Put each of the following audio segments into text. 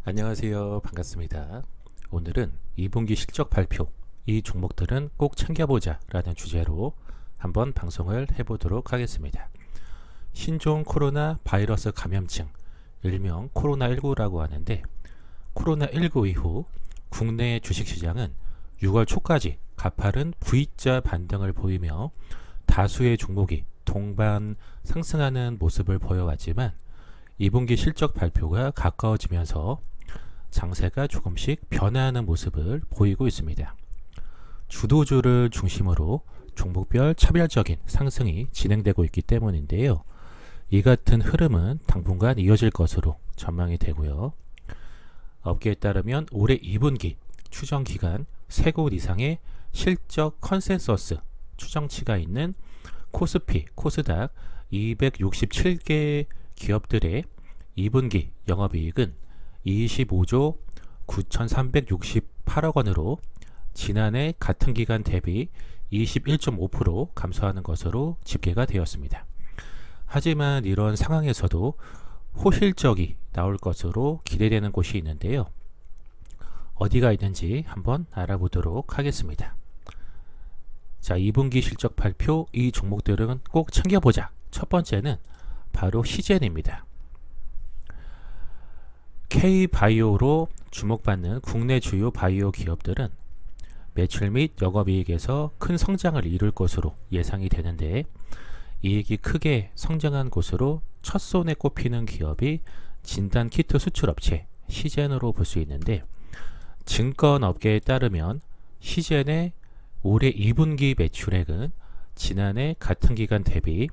안녕하세요. 반갑습니다. 오늘은 2분기 실적 발표, 이 종목들은 꼭 챙겨보자 라는 주제로 한번 방송을 해보도록 하겠습니다. 신종 코로나 바이러스 감염증, 일명 코로나19라고 하는데, 코로나19 이후 국내 주식시장은 6월 초까지 가파른 V자 반등을 보이며 다수의 종목이 동반 상승하는 모습을 보여왔지만 2분기 실적 발표가 가까워지면서 장세가 조금씩 변화하는 모습을 보이고 있습니다. 주도주를 중심으로 종목별 차별적인 상승이 진행되고 있기 때문인데요. 이 같은 흐름은 당분간 이어질 것으로 전망이 되고요. 업계에 따르면 올해 2분기 추정기간 3곳 이상의 실적 컨센서스 추정치가 있는 코스피, 코스닥 267개 기업들의 2분기 영업이익은 25조 9,368억 원으로 지난해 같은 기간 대비 21.5% 감소하는 것으로 집계가 되었습니다. 하지만 이런 상황에서도 호실적이 나올 것으로 기대되는 곳이 있는데요. 어디가 있는지 한번 알아보도록 하겠습니다. 자, 2분기 실적 발표, 이 종목들은 꼭 챙겨보자. 첫 번째는 바로 시젠입니다. K바이오로 주목받는 국내 주요 바이오 기업들은 매출 및 영업이익에서 큰 성장을 이룰 것으로 예상이 되는데, 이익이 크게 성장한 곳으로 첫손에 꼽히는 기업이 진단키트 수출업체 시젠으로 볼 수 있는데, 증권업계에 따르면 시젠의 올해 2분기 매출액은 지난해 같은 기간 대비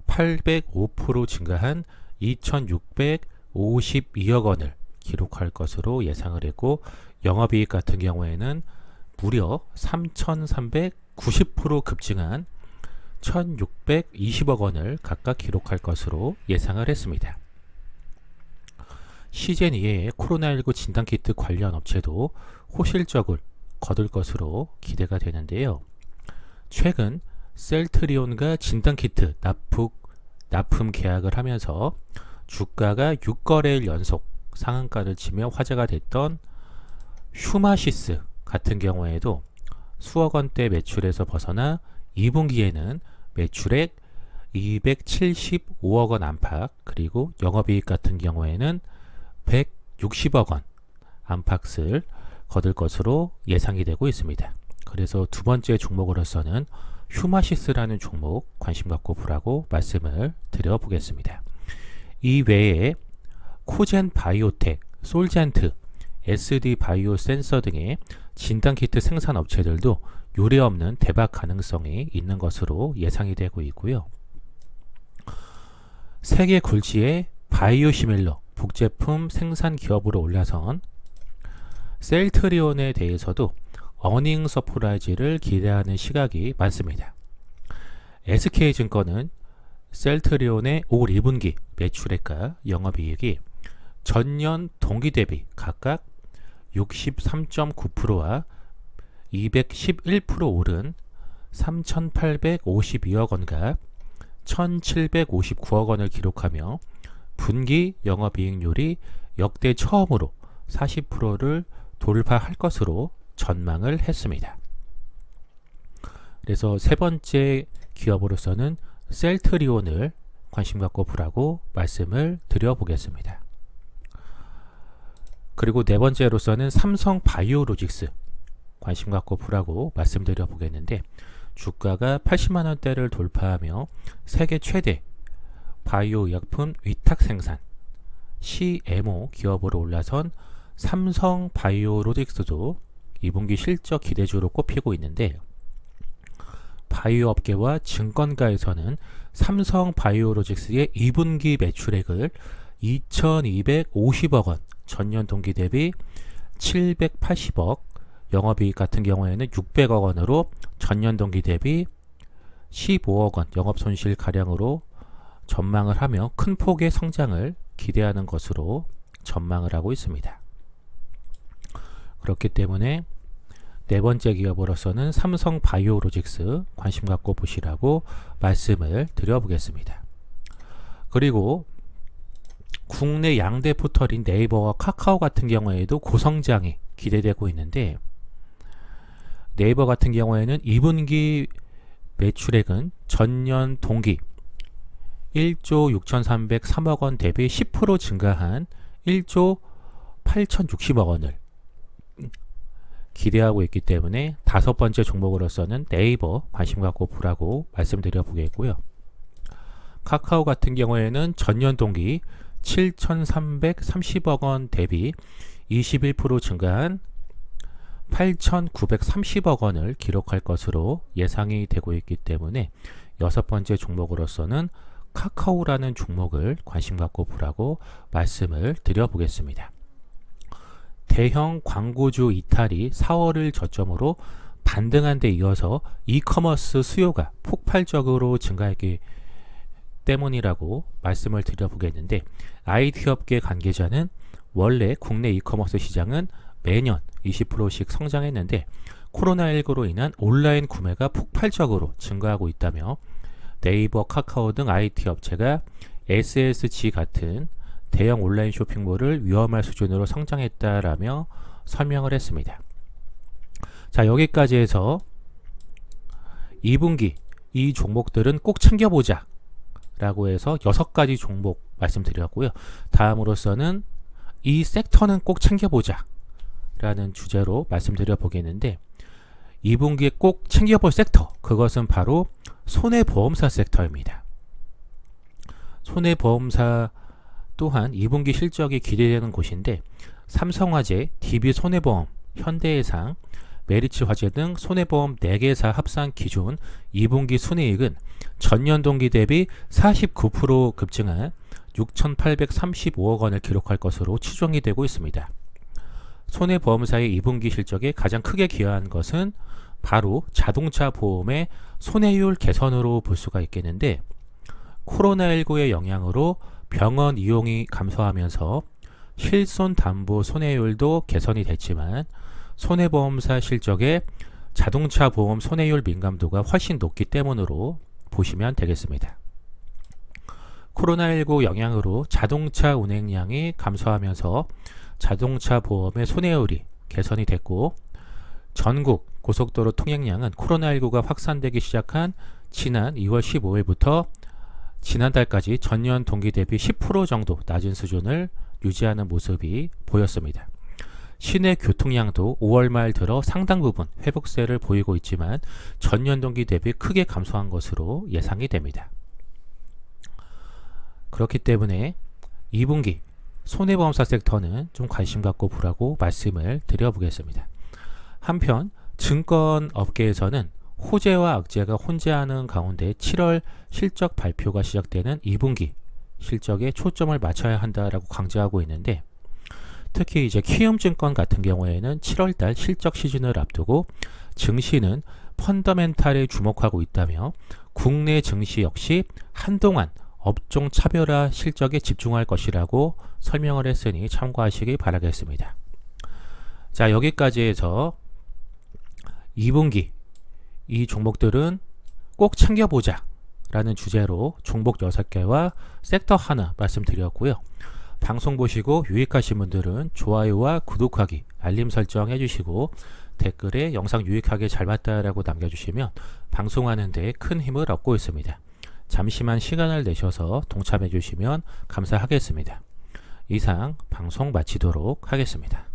805% 증가한 2,652억 원을 기록할 것으로 예상을 했고, 영업이익 같은 경우에는 무려 3,390% 급증한 1,620억 원을 각각 기록할 것으로 예상을 했습니다. 시젠 이외에 코로나19 진단키트 관련 업체도 호실적을 거둘 것으로 기대가 되는데요. 최근 셀트리온과 진단키트 납품 계약을 하면서 주가가 6거래일 연속 상한가를 치며 화제가 됐던 휴마시스 같은 경우에도 수억 원대 매출에서 벗어나 2분기에는 매출액 275억 원 안팎, 그리고 영업이익 같은 경우에는 160억 원 안팎을 거둘 것으로 예상이 되고 있습니다. 그래서 두 번째 종목으로서는 휴마시스라는 종목 관심 갖고 보라고 말씀을 드려보겠습니다. 이 외에 코젠 바이오텍, 솔젠트, SD 바이오 센서 등의 진단키트 생산 업체들도 유례없는 대박 가능성이 있는 것으로 예상이 되고 있고요. 세계 굴지의 바이오시밀러 복제품 생산 기업으로 올라선 셀트리온에 대해서도 어닝 서프라이즈를 기대하는 시각이 많습니다. SK증권은 셀트리온의 올 2분기 매출액과 영업이익이 전년 동기 대비 각각 63.9%와 211% 오른 3,852억 원과 1,759억 원을 기록하며 분기 영업이익률이 역대 처음으로 40%를 돌파할 것으로 전망을 했습니다. 그래서 세 번째 기업으로서는 셀트리온을 관심 갖고 보라고 말씀을 드려보겠습니다. 그리고 네 번째로서는 삼성 바이오로직스 관심 갖고 보라고 말씀드려 보겠는데, 주가가 80만 원대를 돌파하며 세계 최대 바이오 의약품 위탁 생산 CMO 기업으로 올라선 삼성 바이오로직스도 2분기 실적 기대주로 꼽히고 있는데, 바이오 업계와 증권가에서는 삼성 바이오로직스의 2분기 매출액을 2,250억 원, 전년 동기 대비 780억, 영업이익 같은 경우에는 600억 원으로 전년 동기 대비 15억 원 영업손실 가량으로 전망을 하며 큰 폭의 성장을 기대하는 것으로 전망을 하고 있습니다. 그렇기 때문에 네 번째 기업으로서는 삼성 바이오로직스 관심 갖고 보시라고 말씀을 드려보겠습니다. 그리고 국내 양대 포털인 네이버와 카카오 같은 경우에도 고성장이 기대되고 있는데, 네이버 같은 경우에는 2분기 매출액은 전년 동기 1조 6,303억 원 대비 10% 증가한 1조 8,060억 원을 기대하고 있기 때문에 다섯 번째 종목으로서는 네이버 관심 갖고 보라고 말씀드려 보겠고요. 카카오 같은 경우에는 전년 동기 7,330억 원 대비 21% 증가한 8,930억 원을 기록할 것으로 예상이 되고 있기 때문에 여섯 번째 종목으로서는 카카오라는 종목을 관심 갖고 보라고 말씀을 드려보겠습니다. 대형 광고주 이탈이 4월을 저점으로 반등한 데 이어서 이커머스 수요가 폭발적으로 증가했기 때문이라고 말씀을 드려보겠는데, IT 업계 관계자는 원래 국내 이커머스 시장은 매년 20%씩 성장했는데 코로나19로 인한 온라인 구매가 폭발적으로 증가하고 있다며 네이버, 카카오 등 IT 업체가 SSG 같은 대형 온라인 쇼핑몰을 위험할 수준으로 성장했다라며 설명을 했습니다. 자, 여기까지 해서 2분기 이 종목들은 꼭 챙겨보자 라고 해서 6가지 종목 말씀드렸고요. 다음으로서는 이 섹터는 꼭 챙겨보자 라는 주제로 말씀드려 보겠는데, 2분기에 꼭 챙겨볼 섹터, 그것은 바로 손해보험사 섹터입니다. 손해보험사 또한 2분기 실적이 기대되는 곳인데, 삼성화재, DB손해보험, 현대해상, 메리츠화재 등 손해보험 4개사 합산 기준 2분기 순이익은 전년 동기 대비 49% 급증한 6,835억 원을 기록할 것으로 추정이 되고 있습니다. 손해보험사의 2분기 실적에 가장 크게 기여한 것은 바로 자동차 보험의 손해율 개선으로 볼 수가 있겠는데, 코로나19의 영향으로 병원 이용이 감소하면서 실손담보 손해율도 개선이 됐지만 손해보험사 실적에 자동차 보험 손해율 민감도가 훨씬 높기 때문으로 보시면 되겠습니다. 코로나19 영향으로 자동차 운행량이 감소하면서 자동차 보험의 손해율이 개선이 됐고, 전국 고속도로 통행량은 코로나19가 확산되기 시작한 지난 2월 15일부터 지난달까지 전년 동기 대비 10% 정도 낮은 수준을 유지하는 모습이 보였습니다. 시내 교통량도 5월 말 들어 상당 부분 회복세를 보이고 있지만 전년 동기 대비 크게 감소한 것으로 예상이 됩니다. 그렇기 때문에 2분기 손해보험사 섹터는 좀 관심 갖고 보라고 말씀을 드려보겠습니다. 한편 증권업계에서는 호재와 악재가 혼재하는 가운데 7월 실적 발표가 시작되는 2분기 실적에 초점을 맞춰야 한다라고 강조하고 있는데, 특히 이제 키움증권 같은 경우에는 7월달 실적 시즌을 앞두고 증시는 펀더멘탈에 주목하고 있다며 국내 증시 역시 한동안 업종 차별화 실적에 집중할 것이라고 설명을 했으니 참고하시기 바라겠습니다. 자, 여기까지 해서 2분기 이 종목들은 꼭 챙겨보자 라는 주제로 종목 6개와 섹터 하나 말씀드렸고요. 방송 보시고 유익하신 분들은 좋아요와 구독하기, 알림 설정 해주시고 댓글에 영상 유익하게 잘 봤다라고 남겨주시면 방송하는 데 큰 힘을 얻고 있습니다. 잠시만 시간을 내셔서 동참해 주시면 감사하겠습니다. 이상 방송 마치도록 하겠습니다.